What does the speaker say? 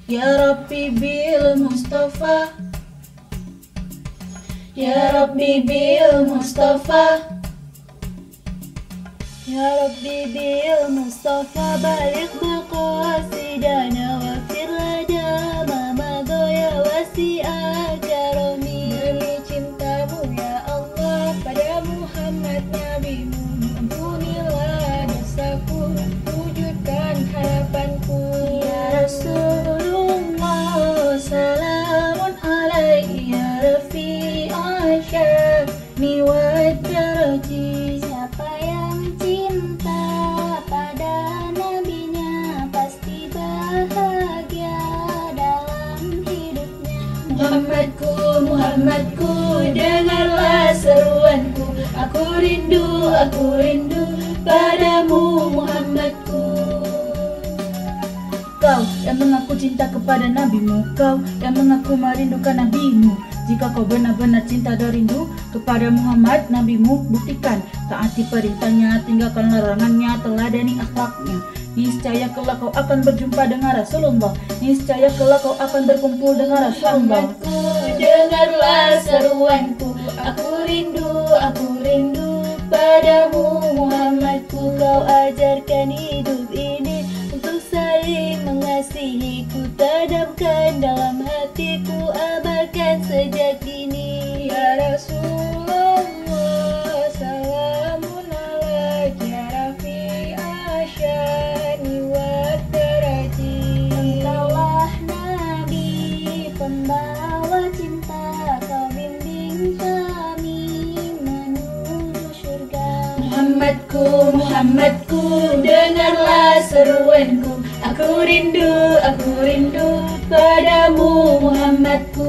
Ya Rabbi bil Mustafa, Ya Rabbi bil Mustafa, Ya Rabbi bil Mustafa, balik maqasidana wa firlana mama doya wasi'a karami. Demi cintamu ya Allah pada Muhammad Nabimu, ampunilah dosaku, wujudkan harapanku. Ya Rasulullah, salamun alaihi ya Rafi'a syami wa daraji. Siapa yang cinta pada nabinya pasti bahagia dalam hidupnya. Muhammadku, Muhammadku, dengarlah seruanku. Aku rindu padamu Muhammadku. Kau yang mengaku cinta kepada nabimu, kau yang mengaku merindukan nabimu. Jika kau benar-benar cinta dan rindu kepada Muhammad nabimu, buktikan taati perintahnya, tinggalkan larangannya, teladani akhlaknya. Niscaya kelak kau akan berjumpa dengan Rasulullah, niscaya kelak kau akan berkumpul dengan Rasulullah. Muhammadku, dengarlah seruanku. Aku rindu padamu Muhammadku. Kau ajarkan hidup ini untuk saling mengasihi. Ku tanamkan dalam hatiku, amalkan sejak dini. Ya Rasulullah, salamun alaik ya Rafi'a syani wa daraji. Engkaulah Nabi, pembawa cinta, kau bimbing kami menuju surga. Muhammadku, dengarlah seruanku. Aku rindu padamu Muhammadku.